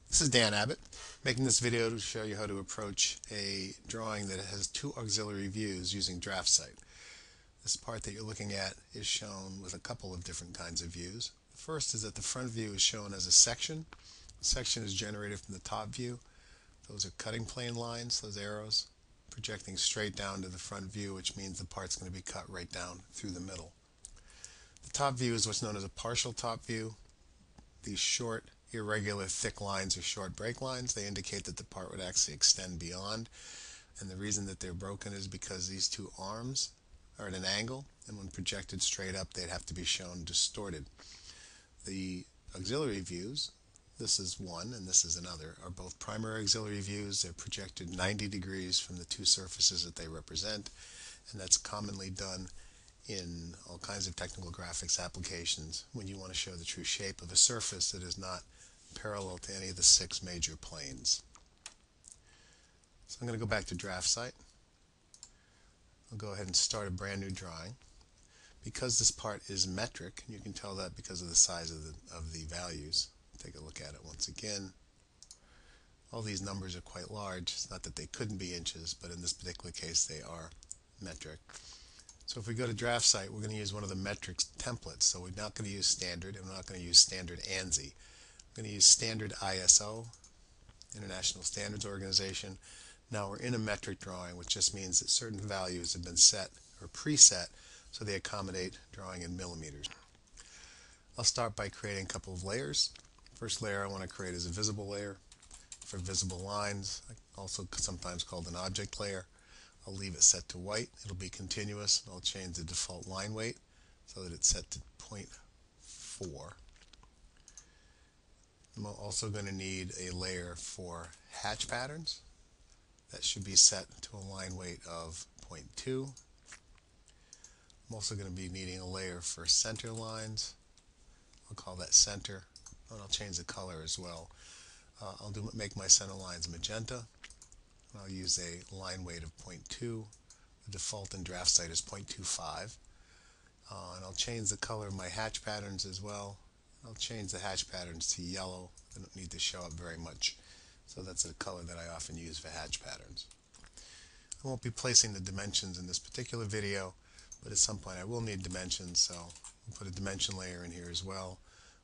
This is Dan Abbott, making this video to show you how to approach a drawing that has two auxiliary views using DraftSight. This part that you're looking at is shown with a couple of different kinds of views. The first is that the front view is shown as a section. The section is generated from the top view. Those are cutting plane lines, those arrows, projecting straight down to the front view, which means the part's going to be cut right down through the middle. The top view is what's known as a partial top view. These short, irregular, thick lines are short break lines. They indicate that the part would actually extend beyond. And the reason that they're broken is because these two arms are at an angle, and when projected straight up, they'd have to be shown distorted. The auxiliary views, this is one and this is another, are both primary auxiliary views. They're projected 90 degrees from the two surfaces that they represent, and that's commonly done in all kinds of technical graphics applications when you want to show the true shape of a surface that is not parallel to any of the six major planes. So I'm going to go back to DraftSight. I'll go ahead and start a brand new drawing. Because this part is metric, and you can tell that because of the size of the values. Take a look at it once again. All these numbers are quite large. It's not that they couldn't be inches, but in this particular case they are metric. So if we go to DraftSight, we're going to use one of the metrics templates. So we're not going to use standard, and we're not going to use standard ANSI. We're going to use standard ISO, International Standards Organization. Now we're in a metric drawing, which just means that certain values have been set or preset so they accommodate drawing in millimeters. I'll start by creating a couple of layers. First layer I want to create is a visible layer for visible lines, also sometimes called an object layer. I'll leave it set to white. It'll be continuous. I'll change the default line weight so that it's set to 0.4. I'm also going to need a layer for hatch patterns. That should be set to a line weight of 0.2. I'm also going to be needing a layer for center lines. I'll call that center, and I'll change the color as well. Make my center lines magenta. I'll use a line weight of 0.2. The default in DraftSight is 0.25. And I'll change the color of my hatch patterns as well. I'll change the hatch patterns to yellow. They don't need to show up very much. So that's a color that I often use for hatch patterns. I won't be placing the dimensions in this particular video, but at some point I will need dimensions, so I'll put a dimension layer in here as well.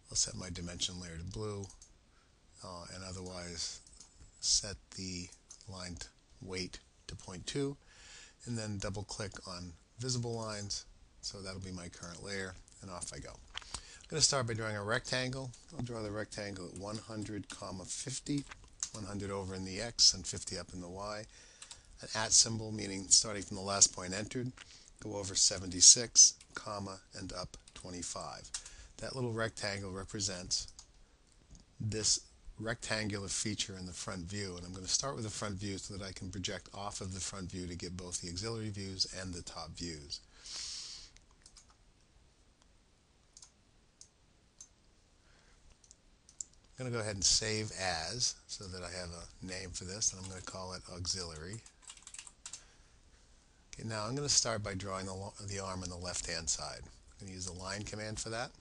I'll set my dimension layer to blue, and otherwise set the line weight to 0.2, and then double click on visible lines. So that'll be my current layer, and off I go. I'm going to start by drawing a rectangle. I'll draw the rectangle at 100, 50, 100 over in the X and 50 up in the Y. An at symbol, meaning starting from the last point entered, go over 76, comma, and up 25. That little rectangle represents this rectangular feature in the front view, and I'm going to start with the front view so that I can project off of the front view to get both the auxiliary views and the top views. I'm going to go ahead and save as so that I have a name for this, and I'm going to call it auxiliary. Okay, now I'm going to start by drawing the arm on the left hand side. I'm going to use the line command for that.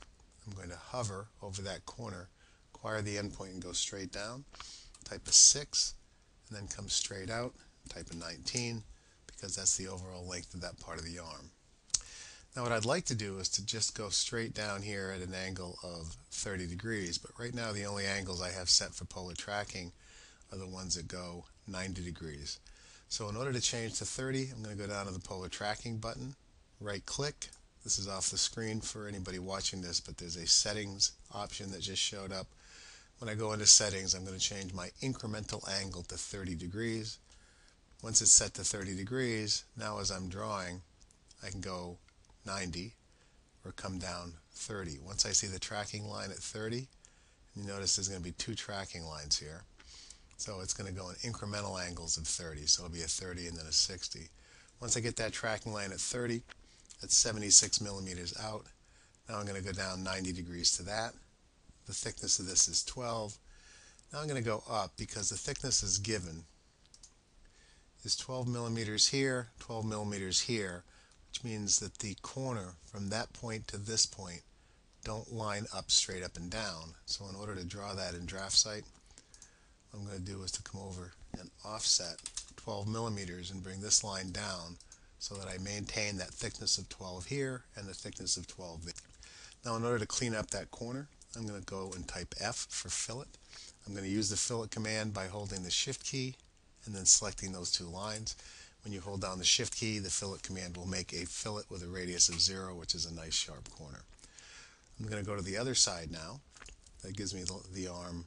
I'm going to hover over that corner, acquire the endpoint and go straight down, type a 6, and then come straight out, type a 19, because that's the overall length of that part of the arm. Now what I'd like to do is to just go straight down here at an angle of 30 degrees, but right now the only angles I have set for polar tracking are the ones that go 90 degrees. So in order to change to 30, I'm going to go down to the polar tracking button, right click. This is off the screen for anybody watching this, but there's a settings option that just showed up. When I go into settings, I'm going to change my incremental angle to 30 degrees. Once it's set to 30 degrees, now as I'm drawing, I can go 90 or come down 30. Once I see the tracking line at 30, you notice there's going to be two tracking lines here. So it's going to go in incremental angles of 30. So it'll be a 30 and then a 60. Once I get that tracking line at 30, that's 76 millimeters out. Now I'm going to go down 90 degrees to that. The thickness of this is 12. Now I'm going to go up because the thickness is given is 12 millimeters here, 12 millimeters here, which means that the corner from that point to this point don't line up straight up and down. So in order to draw that in DraftSight, what I'm going to do is to come over and offset 12 millimeters and bring this line down so that I maintain that thickness of 12 here and the thickness of 12 there. Now in order to clean up that corner, I'm going to go and type F for fillet. I'm going to use the fillet command by holding the shift key and then selecting those two lines. When you hold down the shift key, the fillet command will make a fillet with a radius of 0, which is a nice sharp corner. I'm going to go to the other side now. That gives me the arm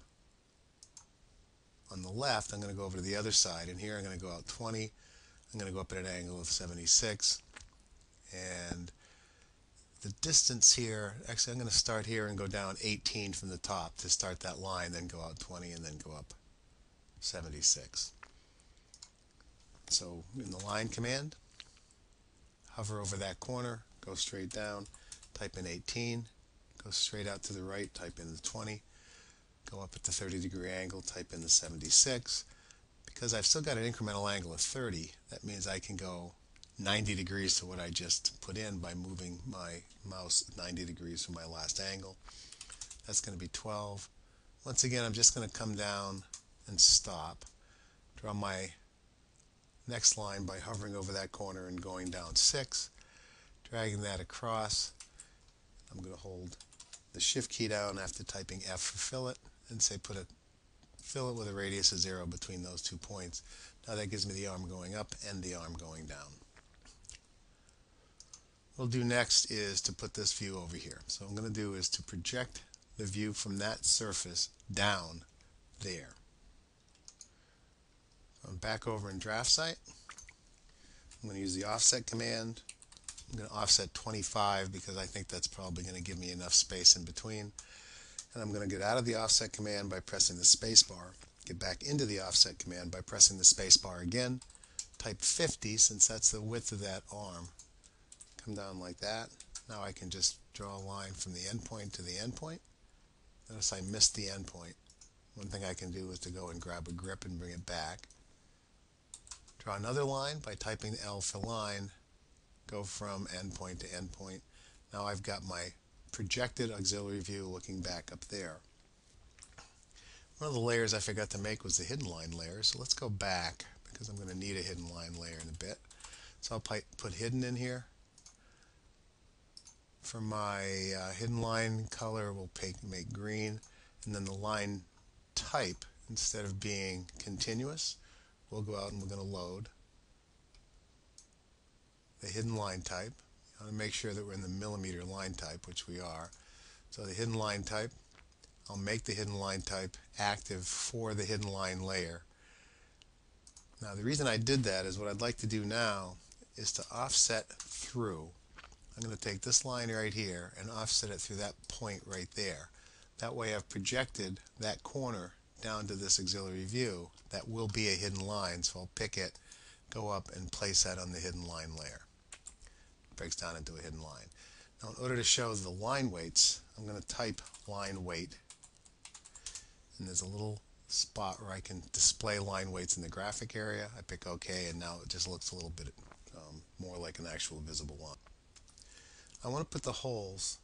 on the left. I'm going to go over to the other side, and here I'm going to go out 20. I'm going to go up at an angle of 76, and the distance here, actually I'm going to start here and go down 18 from the top to start that line, then go out 20 and then go up 76. So in the line command, hover over that corner, go straight down, type in 18, go straight out to the right, type in the 20, go up at the 30-degree angle, type in the 76. Because I've still got an incremental angle of 30, that means I can go 90 degrees to what I just put in by moving my mouse 90 degrees from my last angle. That's going to be 12. Once again, I'm just going to come down and stop. Draw my next line by hovering over that corner and going down 6, dragging that across. I'm going to hold the shift key down after typing F for fillet and say put a fillet with a radius of 0 between those 2 points. Now that gives me the arm going up and the arm going down. What we'll do next is to put this view over here. So what I'm going to do is to project the view from that surface down there. I'm back over in DraftSight. I'm going to use the offset command. I'm going to offset 25 because I think that's probably going to give me enough space in between. And I'm going to get out of the offset command by pressing the space bar, get back into the offset command by pressing the space bar again, type 50 since that's the width of that arm, come down like that. Now I can just draw a line from the end point to the end point. Notice I missed the end point. One thing I can do is to go and grab a grip and bring it back. Draw another line by typing L for line, go from end point to end point. Now I've got my projected auxiliary view looking back up there. One of the layers I forgot to make was the hidden line layer, so let's go back because I'm going to need a hidden line layer in a bit. So I'll put hidden in here. For my hidden line color, we'll make green, and then the line type, instead of being continuous, we'll go out and we're going to load the hidden line type. I want to make sure that we're in the millimeter line type, which we are. So the hidden line type, I'll make the hidden line type active for the hidden line layer. Now the reason I did that is what I'd like to do now is to offset through. I'm going to take this line right here and offset it through that point right there. That way I've projected that corner down to this auxiliary view. That will be a hidden line, so I'll pick it, go up and place that on the hidden line layer. Breaks down into a hidden line. Now in order to show the line weights, I'm going to type line weight, and there's a little spot where I can display line weights in the graphic area. I pick OK, and now it just looks a little bit more like an actual visible line. I want to put the holes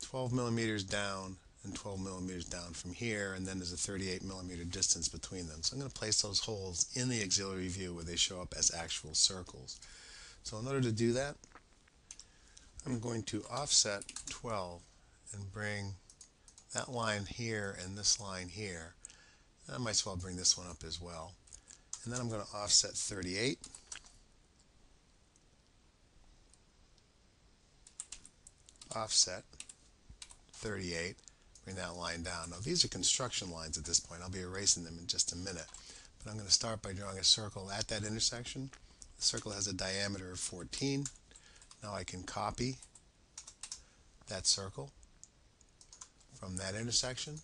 12 millimeters down and 12 millimeters down from here, and then there's a 38 millimeter distance between them. So I'm going to place those holes in the auxiliary view where they show up as actual circles. So in order to do that, I'm going to offset 12 and bring that line here and this line here. And I might as well bring this one up as well. And then I'm going to offset 38. Offset 38. Bring that line down. Now these are construction lines at this point. I'll be erasing them in just a minute. But I'm going to start by drawing a circle at that intersection. The circle has a diameter of 14. Now I can copy that circle from that intersection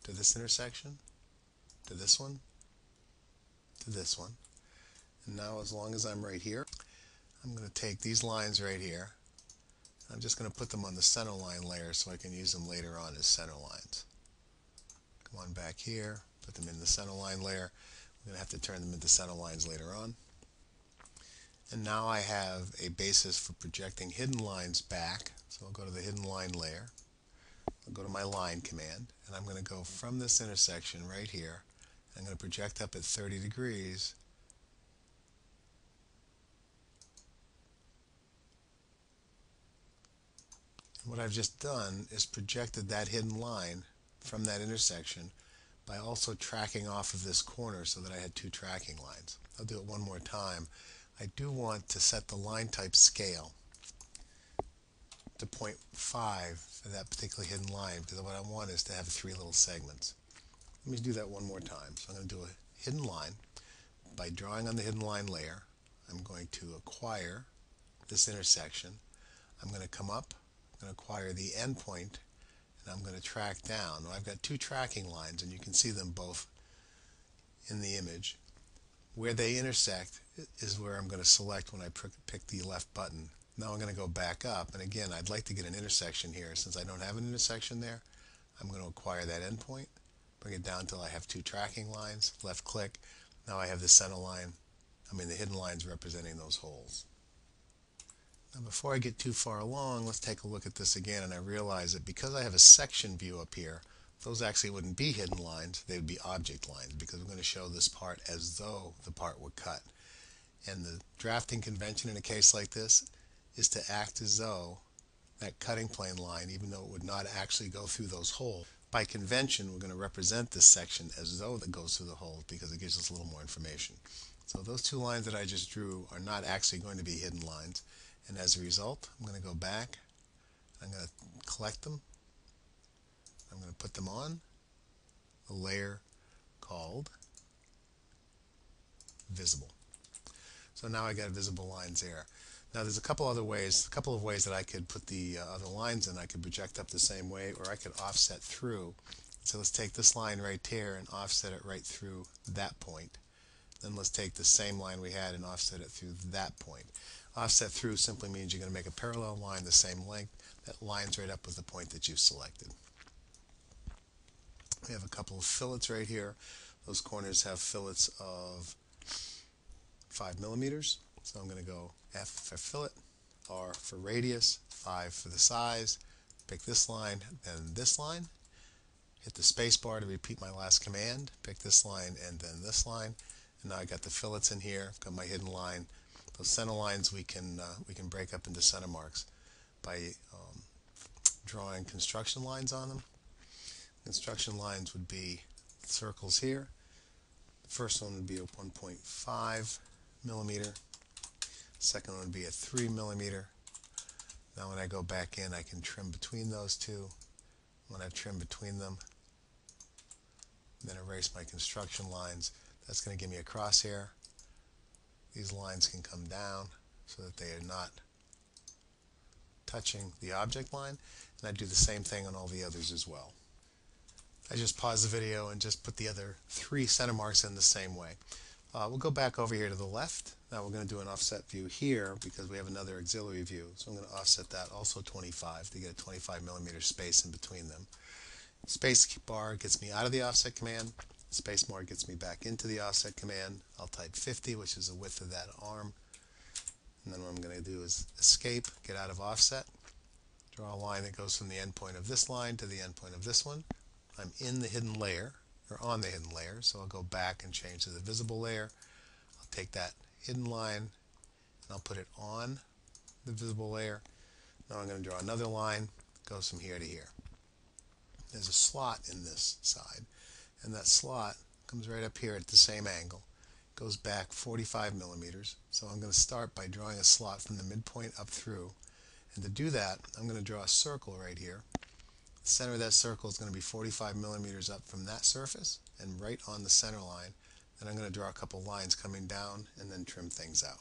to this intersection, to this one, to this one. And now as long as I'm right here, I'm going to take these lines right here. I'm just going to put them on the center line layer so I can use them later on as center lines. Come on back here, put them in the center line layer. I'm going to have to turn them into center lines later on. And now I have a basis for projecting hidden lines back. So I'll go to the hidden line layer. I'll go to my line command, and I'm going to go from this intersection right here. I'm going to project up at 30 degrees. And what I've just done is projected that hidden line from that intersection by also tracking off of this corner so that I had two tracking lines. I'll do it one more time. I do want to set the line type scale to 0.5 for that particular hidden line, because what I want is to have three little segments. Let me do that one more time. So I'm going to do a hidden line. By drawing on the hidden line layer, I'm going to acquire this intersection. I'm going to come up, I'm going to acquire the endpoint, and I'm going to track down. Now I've got two tracking lines, and you can see them both in the image. Where they intersect is where I'm going to select when I pick the left button. Now I'm going to go back up, and again, I'd like to get an intersection here. Since I don't have an intersection there, I'm going to acquire that endpoint, bring it down until I have two tracking lines, left click. Now I have the center line, the hidden lines representing those holes. Now before I get too far along, let's take a look at this again, and I realize that because I have a section view up here, those actually wouldn't be hidden lines, they would be object lines, because we're going to show this part as though the part were cut. And the drafting convention in a case like this is to act as though that cutting plane line, even though it would not actually go through those holes, by convention we're going to represent this section as though it goes through the holes because it gives us a little more information. So those two lines that I just drew are not actually going to be hidden lines, and as a result I'm going to go back, I'm going to collect them, I'm going to put them on a layer called visible. So now I got visible lines there. Now there's a couple of ways that I could put the other lines in. I could project up the same way, or I could offset through. So let's take this line right here and offset it right through that point. Then let's take the same line we had and offset it through that point. Offset through simply means you're going to make a parallel line the same length that lines right up with the point that you selected. We have a couple of fillets right here. Those corners have fillets of 5 millimeters. So I'm going to go F for fillet, R for radius, 5 for the size, pick this line, then this line, hit the space bar to repeat my last command, pick this line and then this line, and now I got the fillets in here, I've got my hidden line. Those center lines we can break up into center marks by drawing construction lines on them. Construction lines would be circles here. The first one would be a 1.5 millimeter. Second one would be a 3 millimeter. Now when I go back in, I can trim between those two. When I've trimmed between them, then erase my construction lines. That's going to give me a crosshair. These lines can come down so that they are not touching the object line, and I do the same thing on all the others as well. I just pause the video and just put the other three center marks in the same way. We'll go back over here to the left. Now we're going to do an offset view here because we have another auxiliary view. So I'm going to offset that also 25 to get a 25 millimeter space in between them. Space bar gets me out of the offset command. Space bar gets me back into the offset command. I'll type 50, which is the width of that arm. And then what I'm going to do is escape, get out of offset, draw a line that goes from the endpoint of this line to the endpoint of this one. I'm in the hidden layer, or on the hidden layer, so I'll go back and change to the visible layer. I'll take that hidden line and I'll put it on the visible layer. Now I'm going to draw another line that goes from here to here. There's a slot in this side, and that slot comes right up here at the same angle, goes back 45 millimeters. So I'm going to start by drawing a slot from the midpoint up through, and to do that I'm going to draw a circle right here. The center of that circle is going to be 45 millimeters up from that surface and right on the center line. Then I'm going to draw a couple lines coming down and then trim things out.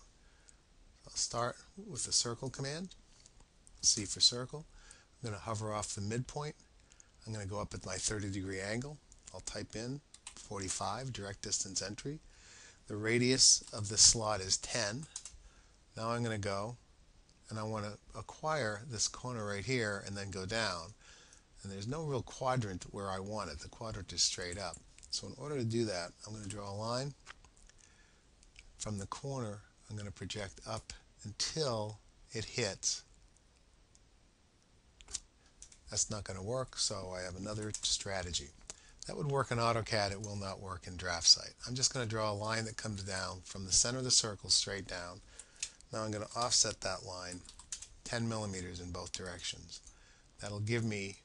I'll start with the circle command, C for circle. I'm going to hover off the midpoint. I'm going to go up at my 30-degree angle. I'll type in 45, direct distance entry. The radius of this slot is 10. Now I'm going to go and I want to acquire this corner right here and then go down. And there's no real quadrant where I want it. The quadrant is straight up. So in order to do that, I'm going to draw a line from the corner. I'm going to project up until it hits That's not going to work, so I have another strategy. That would work in AutoCAD, it will not work in DraftSight. I'm just going to draw a line that comes down from the center of the circle straight down. Now I'm going to offset that line 10 millimeters in both directions. That'll give me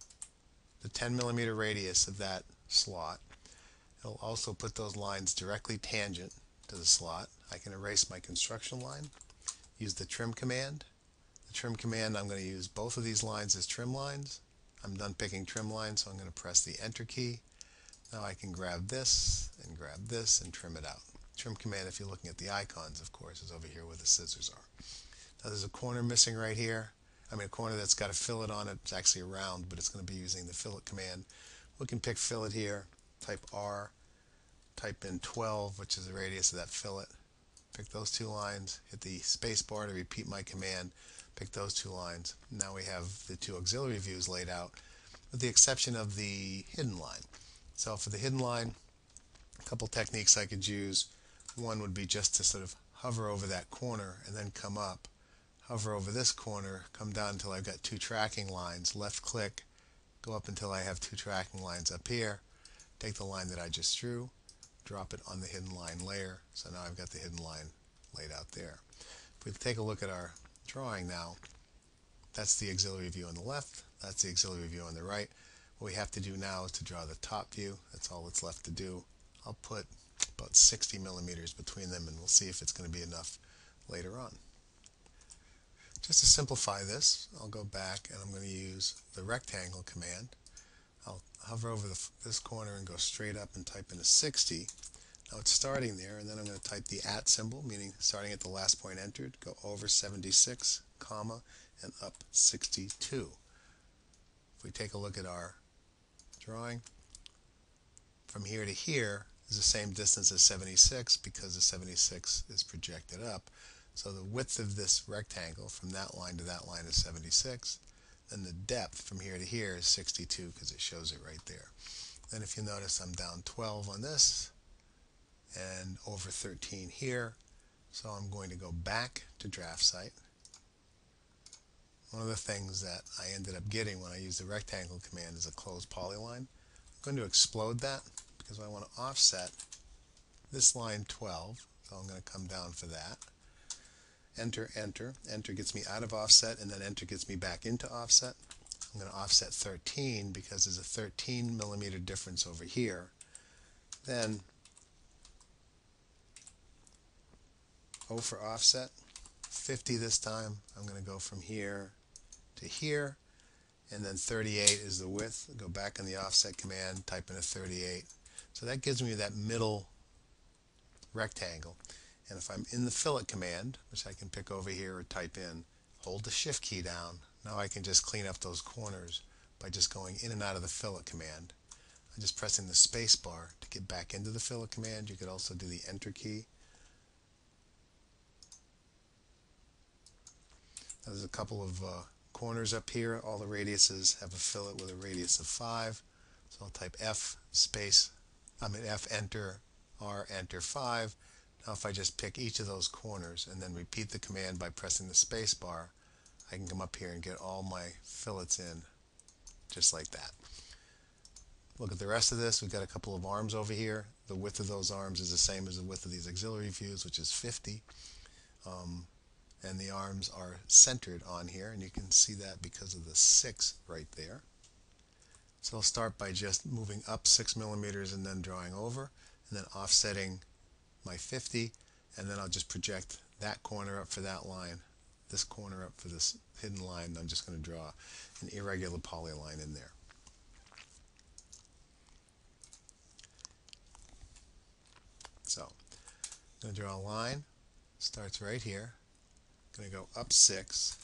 the 10 millimeter radius of that slot. It'll also put those lines directly tangent to the slot. I can erase my construction line, use the trim command. The trim command, I'm going to use both of these lines as trim lines. I'm done picking trim lines, so I'm going to press the Enter key. Now I can grab this and trim it out. Trim command, if you're looking at the icons, of course, is over here where the scissors are. Now there's a corner missing right here. I mean a corner that's got a fillet on it. It's actually a round, but it's going to be using the fillet command. We can pick fillet here, type R, type in 12, which is the radius of that fillet. Pick those two lines, hit the space bar to repeat my command, pick those two lines. Now we have the two auxiliary views laid out, with the exception of the hidden line. So for the hidden line, a couple techniques I could use. One would be just to sort of hover over that corner and then come up. Hover over this corner, come down until I've got two tracking lines, left click, go up until I have two tracking lines up here, take the line that I just drew, drop it on the hidden line layer, so now I've got the hidden line laid out there. If we take a look at our drawing now, that's the auxiliary view on the left, that's the auxiliary view on the right. What we have to do now is to draw the top view. That's all that's left to do. I'll put about 60 millimeters between them and we'll see if it's going to be enough later on. Just to simplify this, I'll go back and I'm going to use the rectangle command. I'll hover over this corner and go straight up and type in a 60. Now it's starting there, and then I'm going to type the @ symbol, meaning starting at the last point entered, go over 76, comma, and up 62. If we take a look at our drawing, from here to here is the same distance as 76 because the 76 is projected up. So the width of this rectangle from that line to that line is 76. Then the depth from here to here is 62 because it shows it right there. Then if you notice, I'm down 12 on this and over 13 here. So I'm going to go back to DraftSight. One of the things that I ended up getting when I used the rectangle command is a closed polyline. I'm going to explode that because I want to offset this line 12. So I'm going to come down for that. Enter, enter. Enter gets me out of offset, and then enter gets me back into offset. I'm going to offset 13 because there's a 13 millimeter difference over here. Then O for offset, 50 this time. I'm going to go from here to here, and then 38 is the width. Go back in the offset command, type in a 38. So that gives me that middle rectangle. And if I'm in the fillet command, which I can pick over here or type in, hold the shift key down. Now I can just clean up those corners by just going in and out of the fillet command. I'm just pressing the space bar to get back into the fillet command. You could also do the enter key. Now there's a couple of corners up here. All the radiuses have a fillet with a radius of 5. So I'll type F enter, R enter 5. Now if I just pick each of those corners and then repeat the command by pressing the space bar, I can come up here and get all my fillets in just like that. Look at the rest of this. We've got a couple of arms over here. The width of those arms is the same as the width of these auxiliary views, which is 50. And the arms are centered on here, and you can see that because of the 6 right there. So I'll start by just moving up 6 millimeters and then drawing over, and then offsetting my 50, and then I'll just project that corner up for that line, this corner up for this hidden line, and I'm just going to draw an irregular polyline in there. So I'm going to draw a line, starts right here, I'm going to go up 6,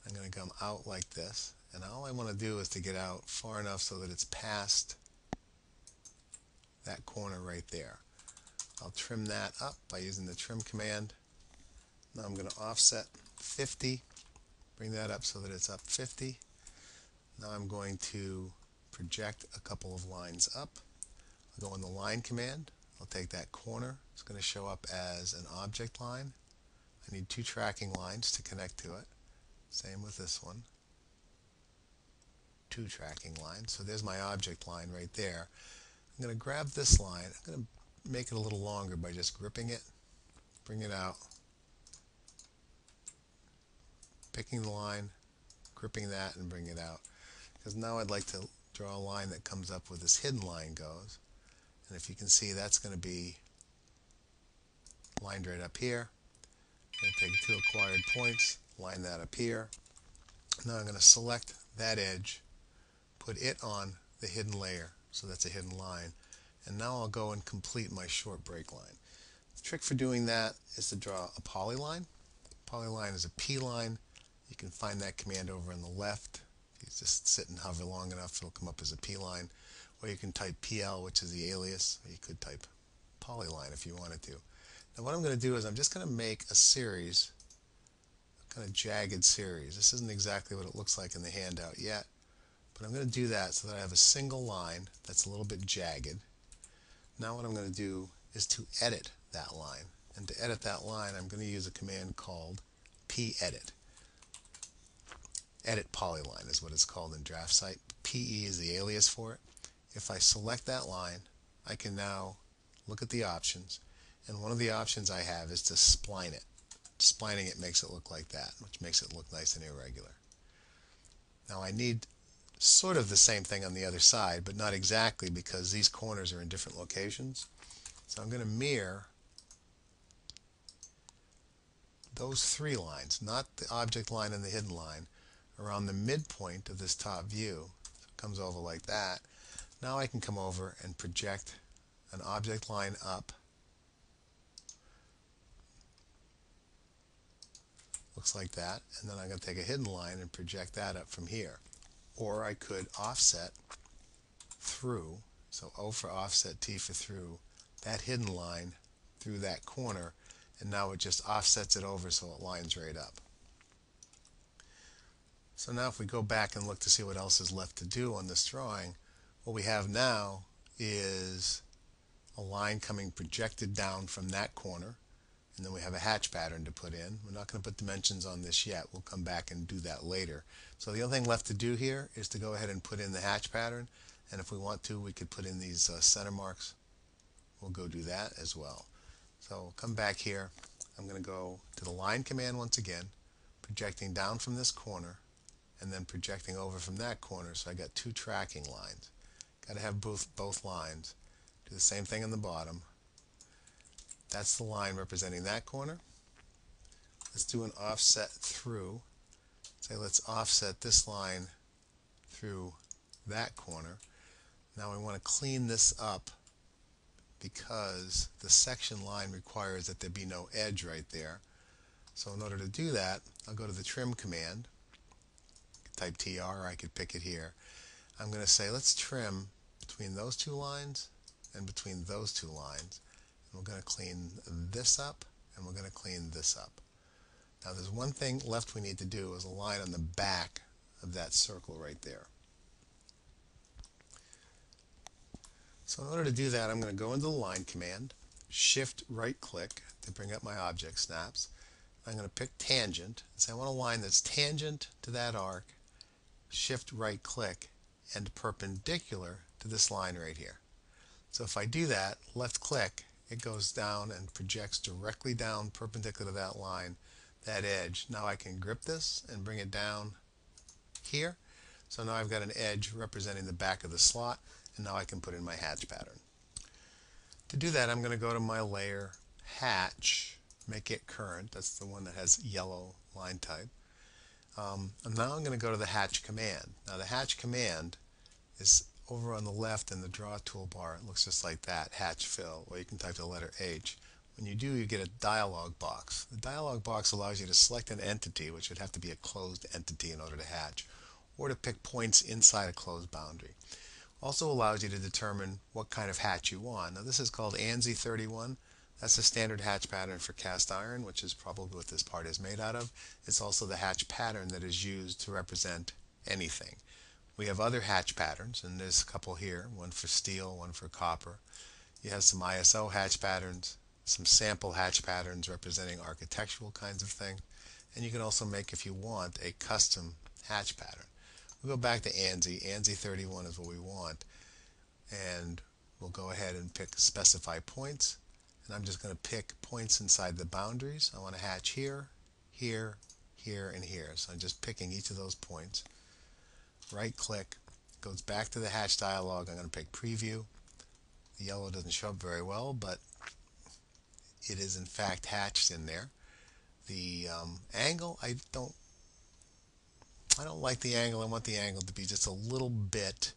I'm going to come out like this, and all I want to do is to get out far enough so that it's past that corner right there. I'll trim that up by using the trim command. Now I'm going to offset 50, bring that up so that it's up 50. Now I'm going to project a couple of lines up. I'll go in the line command. I'll take that corner. It's going to show up as an object line. I need 2 tracking lines to connect to it. Same with this one. two tracking lines. So there's my object line right there. I'm going to grab this line. I'm going to make it a little longer by just gripping it, bring it out, picking the line, gripping that, and bring it out. Because now I'd like to draw a line that comes up where this hidden line goes. And if you can see, that's going to be lined right up here. I'm going to take two acquired points, line that up here. Now I'm going to select that edge, put it on the hidden layer, so that's a hidden line. And now I'll go and complete my short break line. The trick for doing that is to draw a polyline. Polyline is a P line. You can find that command over on the left. You just sit and hover long enough, it'll come up as a P line. Or you can type PL, which is the alias, or you could type polyline if you wanted to. Now what I'm going to do is I'm just going to make a series, a kind of jagged series. This isn't exactly what it looks like in the handout yet, but I'm going to do that so that I have a single line that's a little bit jagged. Now what I'm going to do is to edit that line. And to edit that line, I'm going to use a command called pedit. Edit polyline is what it's called in DraftSight. PE is the alias for it. If I select that line, I can now look at the options, and one of the options I have is to spline it. Splining it makes it look like that, which makes it look nice and irregular. Now I need sort of the same thing on the other side, but not exactly, because these corners are in different locations. So I'm going to mirror those three lines, not the object line and the hidden line, around the midpoint of this top view. So it comes over like that. Now I can come over and project an object line up. Looks like that. And then I'm going to take a hidden line and project that up from here. Or I could offset through, so O for offset, T for through, that hidden line through that corner, and now it just offsets it over so it lines right up. So now if we go back and look to see what else is left to do on this drawing, what we have now is a line coming projected down from that corner, and then we have a hatch pattern to put in. We're not going to put dimensions on this yet. We'll come back and do that later. So the only thing left to do here is to go ahead and put in the hatch pattern, and if we want to, we could put in these center marks. We'll go do that as well. So we'll come back here. I'm going to go to the line command once again, projecting down from this corner, and then projecting over from that corner. So I got two tracking lines. Got to have both lines. Do the same thing on the bottom. That's the line representing that corner. Let's do an offset through. Say let's offset this line through that corner. Now we want to clean this up because the section line requires that there be no edge right there. So in order to do that, I'll go to the trim command. Type TR, or I could pick it here. I'm going to say let's trim between those two lines and between those two lines. And we're going to clean this up, and we're going to clean this up. Now there's one thing left we need to do, is a line on the back of that circle right there. So in order to do that, I'm going to go into the line command, shift right click to bring up my object snaps. I'm going to pick tangent and say I want a line that's tangent to that arc, shift right click, and perpendicular to this line right here. So if I do that, left click, it goes down and projects directly down perpendicular to that line, that edge. Now I can grip this and bring it down here. So now I've got an edge representing the back of the slot, and now I can put in my hatch pattern. To do that, I'm going to go to my layer, hatch, make it current. That's the one that has yellow line type. And now I'm going to go to the hatch command. Now the hatch command is over on the left in the draw toolbar. It looks just like that, hatch fill, or you can type the letter H. When you do, you get a dialog box. The dialog box allows you to select an entity, which would have to be a closed entity in order to hatch, or to pick points inside a closed boundary. Also allows you to determine what kind of hatch you want. Now this is called ANSI 31. That's the standard hatch pattern for cast iron, which is probably what this part is made out of. It's also the hatch pattern that is used to represent anything. We have other hatch patterns, and there's a couple here, one for steel, one for copper. You have some ISO hatch patterns, some sample hatch patterns representing architectural kinds of things, and you can also make, if you want, a custom hatch pattern. We'll go back to ANSI. ANSI 31 is what we want. And we'll go ahead and pick specify points. And I'm just going to pick points inside the boundaries. I want to hatch here, here, here, and here. So I'm just picking each of those points. Right click, goes back to the hatch dialog. I'm going to pick preview. The yellow doesn't show up very well, but it is in fact hatched in there. The angle, I don't like the angle. I want the angle to be just a little bit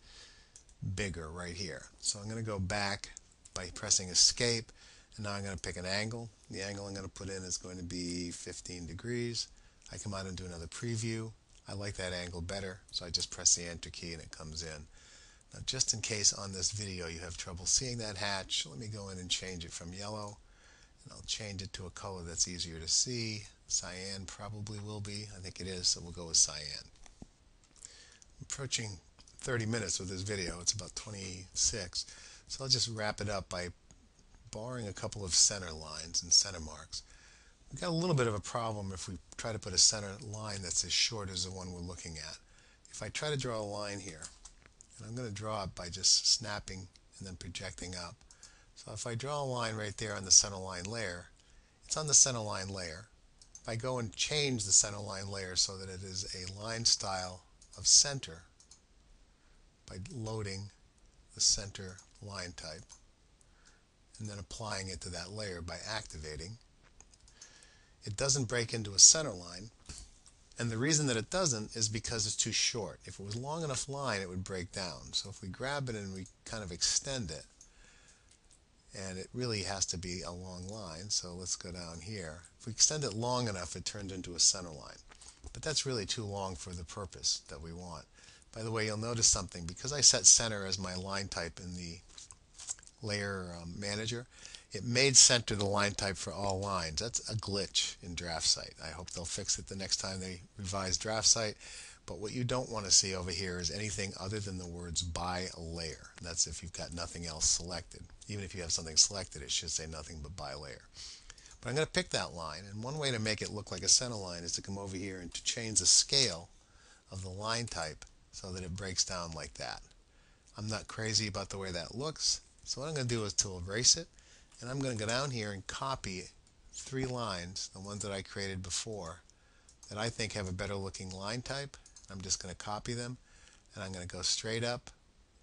bigger right here. So I'm going to go back by pressing escape, and now I'm going to pick an angle. The angle I'm going to put in is going to be 15 degrees. I come out and do another preview. I like that angle better, so I just press the enter key and it comes in. Now, just in case on this video you have trouble seeing that hatch, let me go in and change it from yellow, and I'll change it to a color that's easier to see. Cyan probably will be. I think it is, so we'll go with cyan. I'm approaching 30 minutes with this video. It's about 26, so I'll just wrap it up by borrowing a couple of center lines and center marks. We've got a little bit of a problem if we try to put a center line that's as short as the one we're looking at. If I try to draw a line here, and I'm going to draw it by just snapping and then projecting up. So if I draw a line right there on the center line layer, it's on the center line layer. If I go and change the center line layer so that it is a line style of center by loading the center line type and then applying it to that layer by activating, it doesn't break into a center line. And the reason that it doesn't is because it's too short. If it was a long enough line, it would break down. So if we grab it and we kind of extend it, and it really has to be a long line, so let's go down here. If we extend it long enough, it turns into a center line. But that's really too long for the purpose that we want. By the way, you'll notice something. Because I set center as my line type in the layer manager, it made center the line type for all lines. That's a glitch in DraftSight. I hope they'll fix it the next time they revise DraftSight. But what you don't want to see over here is anything other than the words by layer. That's if you've got nothing else selected. Even if you have something selected, it should say nothing but by layer. But I'm going to pick that line, and one way to make it look like a center line is to come over here and to change the scale of the line type so that it breaks down like that. I'm not crazy about the way that looks, so what I'm going to do is to erase it, and I'm going to go down here and copy 3 lines, the ones that I created before, that I think have a better looking line type. I'm just going to copy them, and I'm going to go straight up,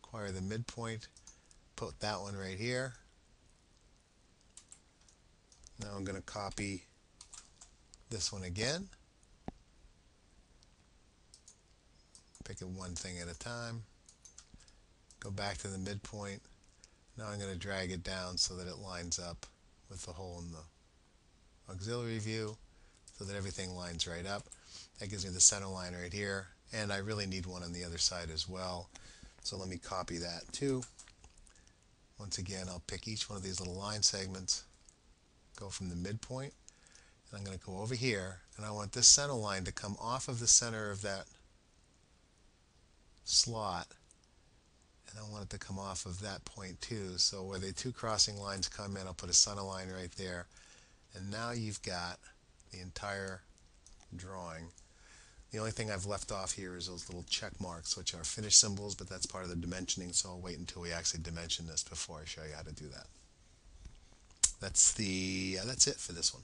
acquire the midpoint, put that one right here. Now I'm going to copy this one again, pick it one thing at a time, go back to the midpoint. Now I'm going to drag it down so that it lines up with the hole in the auxiliary view so that everything lines right up. That gives me the center line right here, and I really need one on the other side as well. So let me copy that too. Once again, I'll pick each one of these little line segments, go from the midpoint, and I'm going to go over here, and I want this center line to come off of the center of that slot, and I want it to come off of that point too. So where the 2 crossing lines come in, I'll put a center line right there, and now you've got the entire drawing. The only thing I've left off here is those little check marks, which are finish symbols, but that's part of the dimensioning, so I'll wait until we actually dimension this before I show you how to do that. That's it for this one.